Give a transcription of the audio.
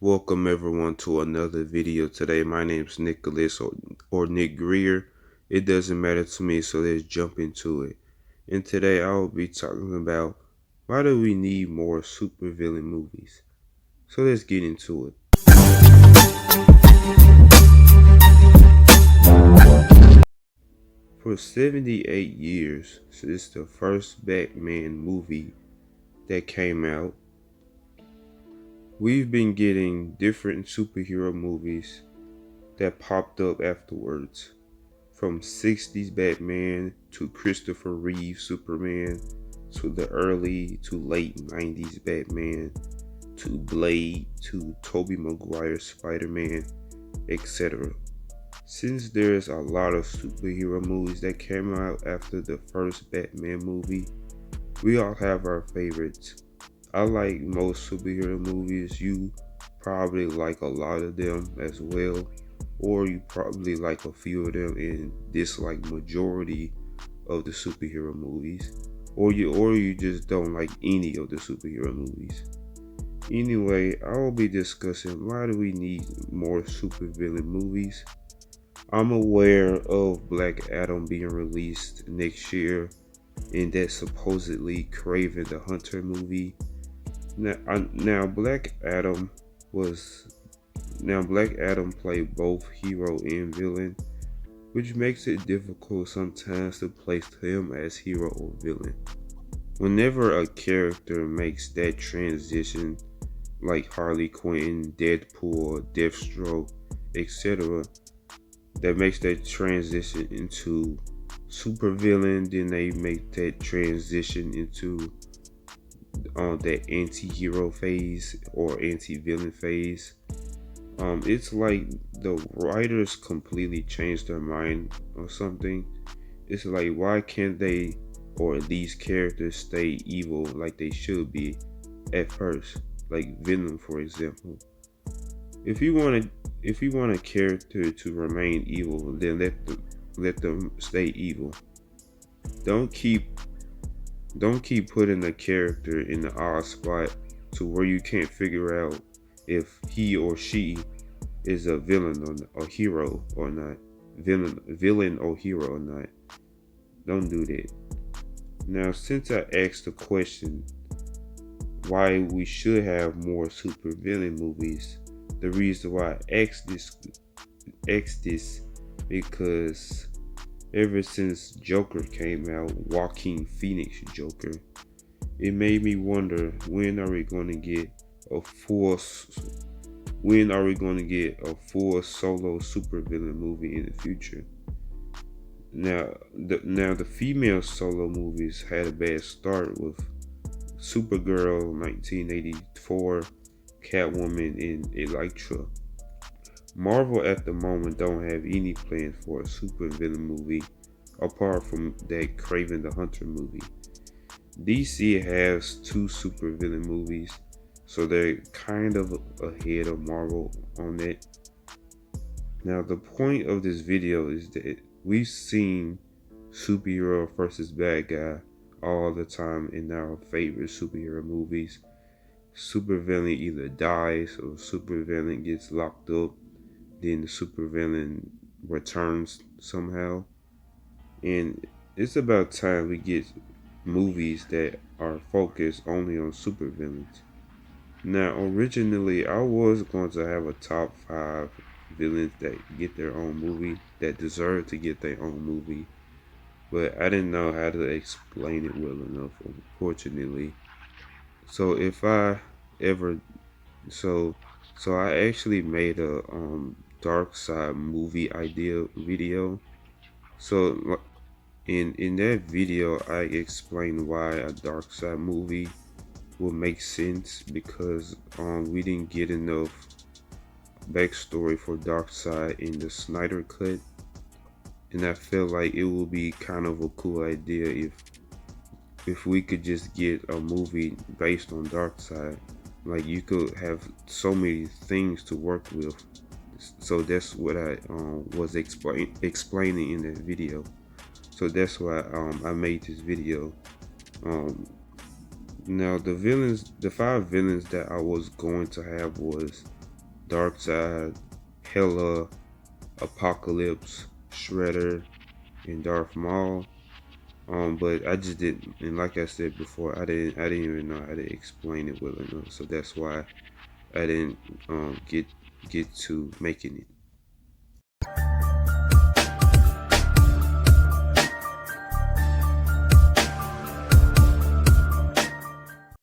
Welcome everyone to another video today. My name is Nicholas or Nick Greer. It doesn't matter to me, so let's jump into it. And today I will be talking about why do we need more supervillain movies. So let's get into it. For 78 years since the first Batman movie that came out, we've been getting different superhero movies that popped up afterwards. From 60s Batman to Christopher Reeve Superman to the early to late 90s Batman to Blade to Tobey Maguire Spider-Man, etc. Since there's a lot of superhero movies that came out after the first Batman movie, we all have our favorites. I like most superhero movies. You probably like a lot of them as well, or you probably like a few of them and dislike majority of the superhero movies, or you just don't like any of the superhero movies. Anyway, I will be discussing why do we need more supervillain movies. I'm aware of Black Adam being released next year, and that supposedly Craven the Hunter movie. Now Black Adam played both hero and villain, which makes it difficult sometimes to place him as hero or villain. Whenever a character makes that transition, like Harley Quinn, Deadpool, Deathstroke, etc., that makes that transition into supervillain, then they make that transition into that anti-hero phase or anti-villain phase. It's like the writers completely changed their mind or something. It's like, why can't they or these characters stay evil like they should be at first? Like Venom, for example. If you want a character to remain evil, then let them stay evil. Don't keep putting the character in the odd spot to where you can't figure out if he or she is a villain or a hero or not. Villain or hero or not. Don't do that. Now, since I asked the question why we should have more supervillain movies, the reason why I asked this because ever since Joker came out, Joaquin Phoenix Joker, it made me wonder, when are we going to get a full solo supervillain movie in the future? Now the female solo movies had a bad start with Supergirl 1984, Catwoman, and Elektra. Marvel at the moment don't have any plans for a supervillain movie apart from that Craven the Hunter movie. DC has 2 supervillain movies, so they're kind of ahead of Marvel on that. Now the point of this video is that we've seen superhero versus bad guy all the time in our favorite superhero movies. Supervillain either dies or supervillain gets locked up, then the supervillain returns somehow. And it's about time we get movies that are focused only on supervillains. Now, originally, I was going to have a top 5 villains that get their own movie, that deserve to get their own movie, but I didn't know how to explain it well enough, unfortunately. So if I ever, so I actually made a Dark Side movie idea video. So in that video, I explained why a Dark Side movie would make sense, because we didn't get enough backstory for Darkseid in the Snyder cut, and I felt like it would be kind of a cool idea if we could just get a movie based on Darkseid. Like, you could have so many things to work with. So that's what I was explaining in that video. So that's why I made this video. Now the 5 villains that I was going to have was Darkseid, Hela, Apocalypse, Shredder, and Darth Maul. But I just didn't, and like I said before, I didn't even know how to explain it well enough. So that's why I didn't get to making it.